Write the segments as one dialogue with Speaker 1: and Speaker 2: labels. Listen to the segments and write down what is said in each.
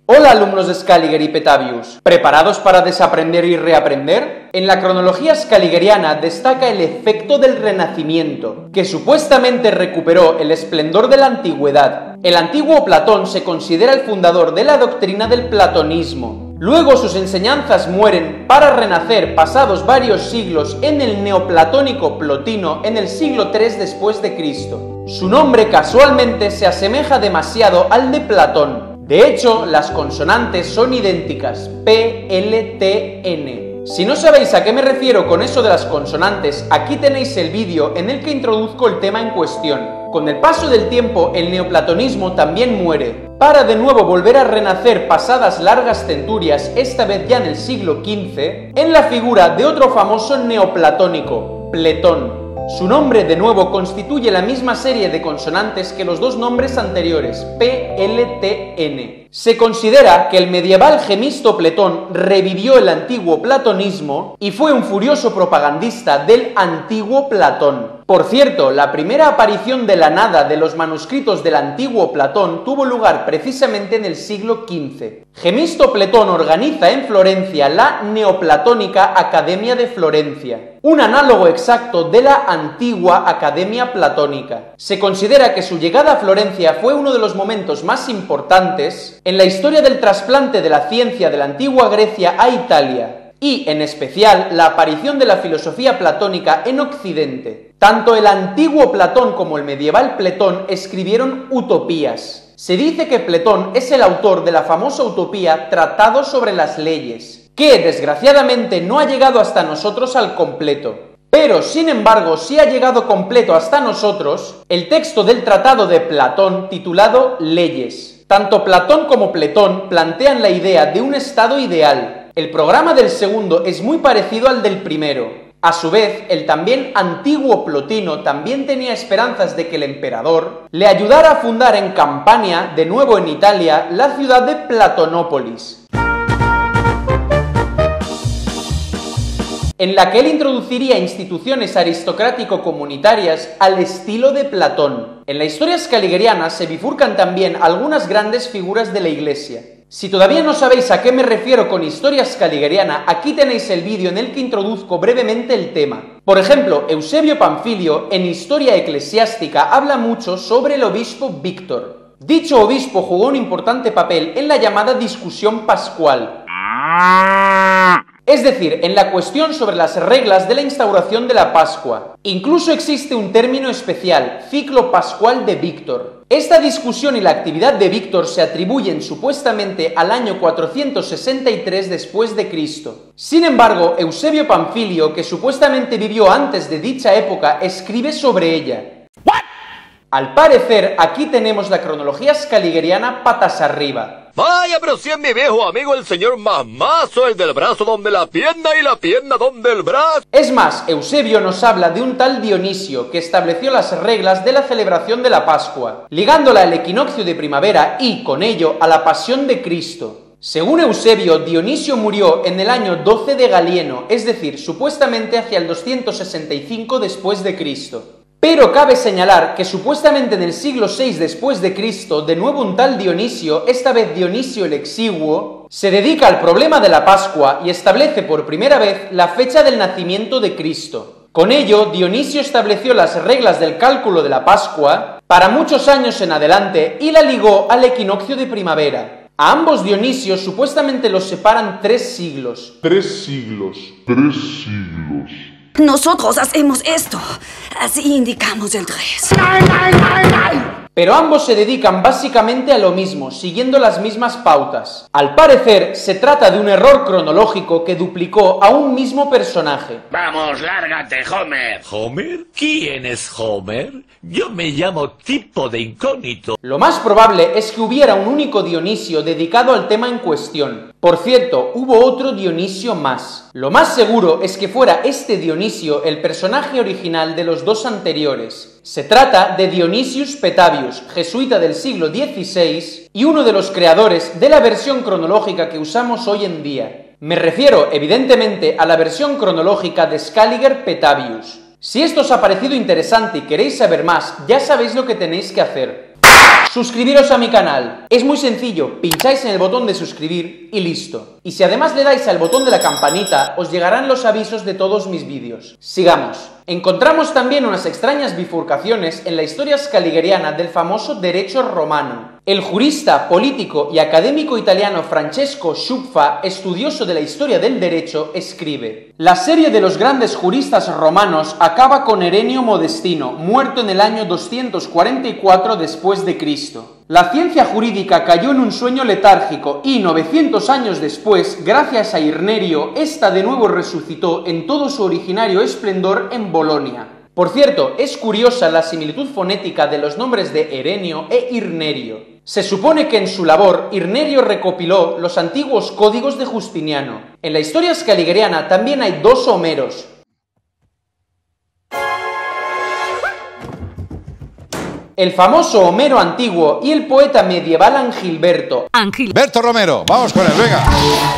Speaker 1: Hola alumnos de Scaliger y Petavius, ¿preparados para desaprender y reaprender? En la cronología scaligeriana destaca el efecto del Renacimiento, que supuestamente recuperó el esplendor de la antigüedad. El antiguo Platón se considera el fundador de la doctrina del platonismo. Luego sus enseñanzas mueren para renacer pasados varios siglos en el neoplatónico Plotino en el siglo III después de Cristo. Su nombre casualmente se asemeja demasiado al de Platón. De hecho, las consonantes son idénticas, P, L, T, N. Si no sabéis a qué me refiero con eso de las consonantes, aquí tenéis el vídeo en el que introduzco el tema en cuestión. Con el paso del tiempo, el neoplatonismo también muere, para de nuevo volver a renacer pasadas largas centurias, esta vez ya en el siglo XV, en la figura de otro famoso neoplatónico, Pletón. Su nombre, de nuevo, constituye la misma serie de consonantes que los dos nombres anteriores, P, L, T, N. Se considera que el medieval gemisto Pletón revivió el antiguo platonismo y fue un furioso propagandista del antiguo Platón. Por cierto, la primera aparición de la nada de los manuscritos del antiguo Platón tuvo lugar precisamente en el siglo XV. Gemisto Pletón organiza en Florencia la Neoplatónica Academia de Florencia, un análogo exacto de la antigua Academia Platónica. Se considera que su llegada a Florencia fue uno de los momentos más importantes en la historia del trasplante de la ciencia de la antigua Grecia a Italia, y, en especial, la aparición de la filosofía platónica en Occidente. Tanto el antiguo Platón como el medieval Pletón escribieron utopías. Se dice que Pletón es el autor de la famosa utopía Tratado sobre las leyes, que, desgraciadamente, no ha llegado hasta nosotros al completo. Pero, sin embargo, sí ha llegado completo hasta nosotros el texto del Tratado de Platón titulado Leyes. Tanto Platón como Pletón plantean la idea de un estado ideal. El programa del segundo es muy parecido al del primero. A su vez, el también antiguo Plotino también tenía esperanzas de que el emperador le ayudara a fundar en Campania, de nuevo en Italia, la ciudad de Platonópolis, en la que él introduciría instituciones aristocrático-comunitarias al estilo de Platón. En la historia scaligeriana se bifurcan también algunas grandes figuras de la Iglesia. Si todavía no sabéis a qué me refiero con historia scaligeriana, aquí tenéis el vídeo en el que introduzco brevemente el tema. Por ejemplo, Eusebio Panfilio, en Historia Eclesiástica, habla mucho sobre el obispo Víctor. Dicho obispo jugó un importante papel en la llamada discusión pascual, es decir, en la cuestión sobre las reglas de la instauración de la Pascua. Incluso existe un término especial, ciclo pascual de Víctor. Esta discusión y la actividad de Víctor se atribuyen supuestamente al año 463 después de Cristo. Sin embargo, Eusebio Panfilio, que supuestamente vivió antes de dicha época, escribe sobre ella. Al parecer, aquí tenemos la cronología scaligeriana patas arriba.
Speaker 2: Vaya, pero si es mi viejo amigo el señor Mamazo, el del brazo donde la pierna y la pierna donde el brazo.
Speaker 1: Es más, Eusebio nos habla de un tal Dionisio que estableció las reglas de la celebración de la Pascua, ligándola al equinoccio de primavera y, con ello, a la pasión de Cristo. Según Eusebio, Dionisio murió en el año 12 de Galieno, es decir, supuestamente hacia el 265 después de Cristo. Pero cabe señalar que supuestamente en el siglo VI después de Cristo, de nuevo un tal Dionisio, esta vez Dionisio el Exiguo, se dedica al problema de la Pascua y establece por primera vez la fecha del nacimiento de Cristo. Con ello, Dionisio estableció las reglas del cálculo de la Pascua para muchos años en adelante y la ligó al equinoccio de primavera. A ambos Dionisios supuestamente los separan 3 siglos.
Speaker 3: 3 siglos.
Speaker 4: Nosotros hacemos esto. Así indicamos el 3.
Speaker 1: Pero ambos se dedican básicamente a lo mismo, siguiendo las mismas pautas. Al parecer, se trata de un error cronológico que duplicó a un mismo personaje.
Speaker 5: Vamos, lárgate, Homer.
Speaker 2: ¿Homer? ¿Quién es Homer? Yo me llamo Tipo de Incógnito.
Speaker 1: Lo más probable es que hubiera un único Dionisio dedicado al tema en cuestión. Por cierto, hubo otro Dionisio más. Lo más seguro es que fuera este Dionisio el personaje original de los dos anteriores. Se trata de Dionysius Petavius, jesuita del siglo XVI y uno de los creadores de la versión cronológica que usamos hoy en día. Me refiero, evidentemente, a la versión cronológica de Scaliger Petavius. Si esto os ha parecido interesante y queréis saber más, ya sabéis lo que tenéis que hacer. Suscribiros a mi canal. Es muy sencillo, pincháis en el botón de suscribir y listo. Y si además le dais al botón de la campanita, os llegarán los avisos de todos mis vídeos. Sigamos. Encontramos también unas extrañas bifurcaciones en la historia scaligeriana del famoso derecho romano. El jurista, político y académico italiano Francesco Ciuffa, estudioso de la historia del derecho, escribe: la serie de los grandes juristas romanos acaba con Herenio Modestino, muerto en el año 244 después de Cristo. La ciencia jurídica cayó en un sueño letárgico y 900 años después, gracias a Irnerio, esta de nuevo resucitó en todo su originario esplendor en Bolonia. Por cierto, es curiosa la similitud fonética de los nombres de Herenio e Irnerio. Se supone que en su labor, Irnerio recopiló los antiguos códigos de Justiniano. En la historia scaligeriana también hay dos Homeros. El famoso Homero antiguo y el poeta medieval Angilberto
Speaker 3: Romero, vamos con él, venga.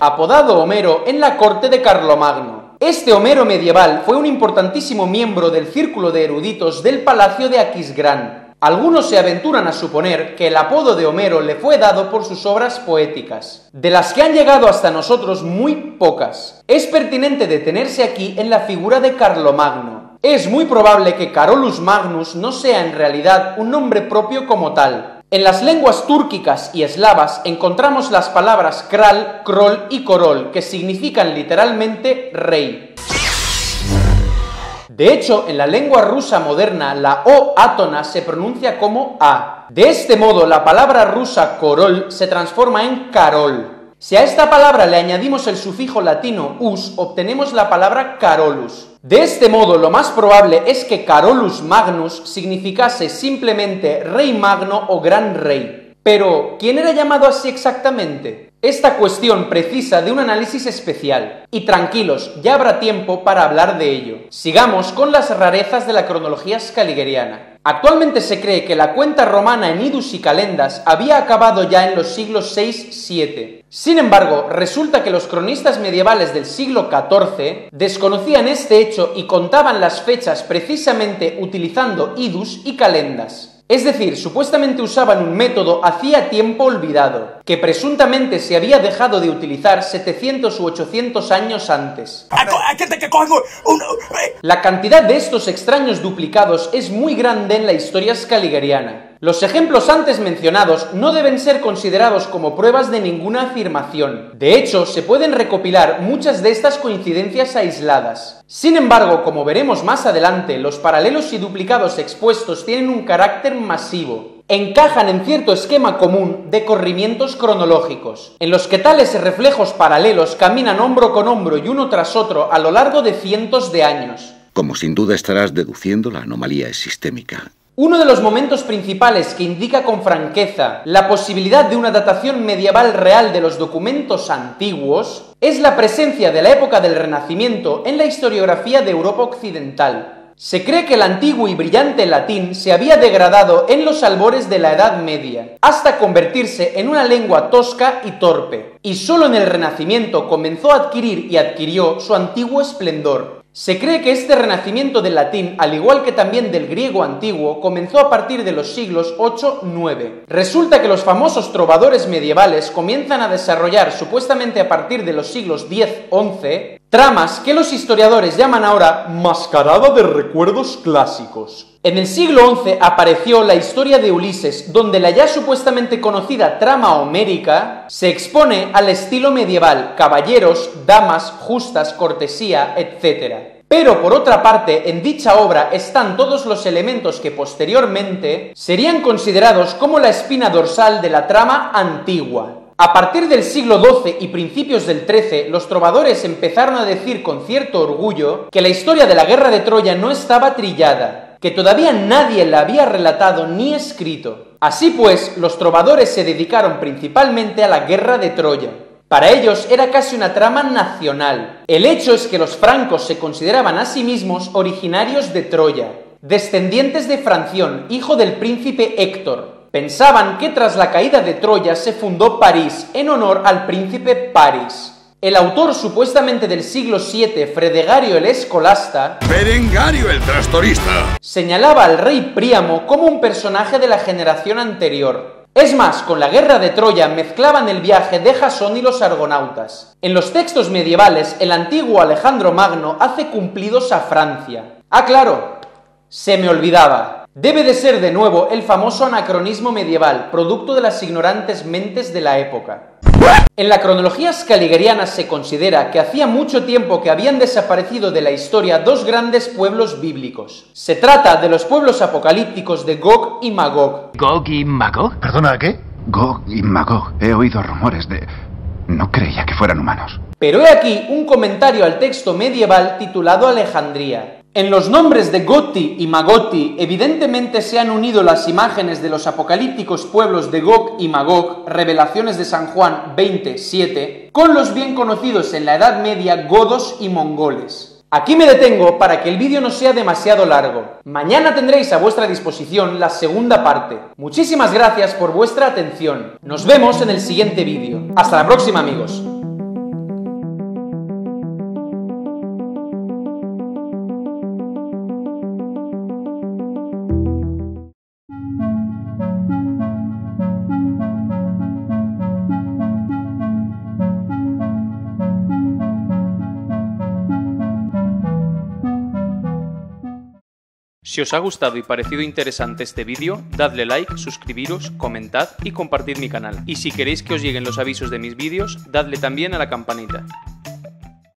Speaker 1: Apodado Homero en la corte de Carlomagno. Este Homero medieval fue un importantísimo miembro del círculo de eruditos del Palacio de Aquisgrán. Algunos se aventuran a suponer que el apodo de Homero le fue dado por sus obras poéticas, de las que han llegado hasta nosotros muy pocas. Es pertinente detenerse aquí en la figura de Carlomagno. Es muy probable que Carolus Magnus no sea en realidad un nombre propio como tal. En las lenguas túrquicas y eslavas encontramos las palabras kral, krol y korol, que significan literalmente rey. De hecho, en la lengua rusa moderna, la O átona se pronuncia como A. De este modo, la palabra rusa korol se transforma en Carol. Si a esta palabra le añadimos el sufijo latino us, obtenemos la palabra Carolus. De este modo, lo más probable es que Carolus Magnus significase simplemente rey magno o gran rey. Pero, ¿quién era llamado así exactamente? Esta cuestión precisa de un análisis especial. Y tranquilos, ya habrá tiempo para hablar de ello. Sigamos con las rarezas de la cronología scaligeriana. Actualmente se cree que la cuenta romana en idus y calendas había acabado ya en los siglos VI-VII. Sin embargo, resulta que los cronistas medievales del siglo XIV desconocían este hecho y contaban las fechas precisamente utilizando idus y calendas. Es decir, supuestamente usaban un método hacía tiempo olvidado, que presuntamente se había dejado de utilizar 700 u 800 años antes. La cantidad de estos extraños duplicados es muy grande en la historia scaligeriana. Los ejemplos antes mencionados no deben ser considerados como pruebas de ninguna afirmación. De hecho, se pueden recopilar muchas de estas coincidencias aisladas. Sin embargo, como veremos más adelante, los paralelos y duplicados expuestos tienen un carácter masivo. Encajan en cierto esquema común de corrimientos cronológicos, en los que tales reflejos paralelos caminan hombro con hombro y uno tras otro a lo largo de cientos de años.
Speaker 6: Como sin duda estarás deduciendo, la anomalía es sistémica.
Speaker 1: Uno de los momentos principales que indica con franqueza la posibilidad de una datación medieval real de los documentos antiguos es la presencia de la época del Renacimiento en la historiografía de Europa occidental. Se cree que el antiguo y brillante latín se había degradado en los albores de la Edad Media, hasta convertirse en una lengua tosca y torpe, y solo en el Renacimiento comenzó a adquirir y adquirió su antiguo esplendor. Se cree que este renacimiento del latín, al igual que también del griego antiguo, comenzó a partir de los siglos 8-9. Resulta que los famosos trovadores medievales comienzan a desarrollar, supuestamente a partir de los siglos 10-11, tramas que los historiadores llaman ahora mascarada de recuerdos clásicos. En el siglo XI apareció la historia de Ulises, donde la ya supuestamente conocida trama homérica se expone al estilo medieval, caballeros, damas, justas, cortesía, etc. Pero por otra parte, en dicha obra están todos los elementos que posteriormente serían considerados como la espina dorsal de la trama antigua. A partir del siglo XII y principios del XIII, los trovadores empezaron a decir con cierto orgullo que la historia de la guerra de Troya no estaba trillada, que todavía nadie la había relatado ni escrito. Así pues, los trovadores se dedicaron principalmente a la guerra de Troya. Para ellos era casi una trama nacional. El hecho es que los francos se consideraban a sí mismos originarios de Troya, descendientes de Franción, hijo del príncipe Héctor. Pensaban que tras la caída de Troya se fundó París en honor al príncipe Paris. El autor supuestamente del siglo VII, Fredegario el Escolasta,
Speaker 3: Berengario el trastorista.
Speaker 1: señalaba al rey Príamo como un personaje de la generación anterior. Es más, con la guerra de Troya mezclaban el viaje de Jasón y los argonautas. En los textos medievales, el antiguo Alejandro Magno hace cumplidos a Francia. Ah, claro, se me olvidaba. Debe de ser de nuevo el famoso anacronismo medieval, producto de las ignorantes mentes de la época. En la cronología scaligeriana se considera que hacía mucho tiempo que habían desaparecido de la historia dos grandes pueblos bíblicos. Se trata de los pueblos apocalípticos de Gog y Magog.
Speaker 7: ¿Gog y Magog?
Speaker 3: ¿Perdona, qué?
Speaker 8: Gog y Magog. He oído rumores de... No creía que fueran humanos.
Speaker 1: Pero he aquí un comentario al texto medieval titulado Alejandría. En los nombres de Goti y Magoti evidentemente se han unido las imágenes de los apocalípticos pueblos de Gog y Magog, Revelaciones de San Juan 20:7, con los bien conocidos en la Edad Media godos y mongoles. Aquí me detengo para que el vídeo no sea demasiado largo. Mañana tendréis a vuestra disposición la segunda parte. Muchísimas gracias por vuestra atención. Nos vemos en el siguiente vídeo. Hasta la próxima, amigos.
Speaker 9: Si os ha gustado y parecido interesante este vídeo, dadle like, suscribiros, comentad y compartid mi canal. Y si queréis que os lleguen los avisos de mis vídeos, dadle también a la campanita.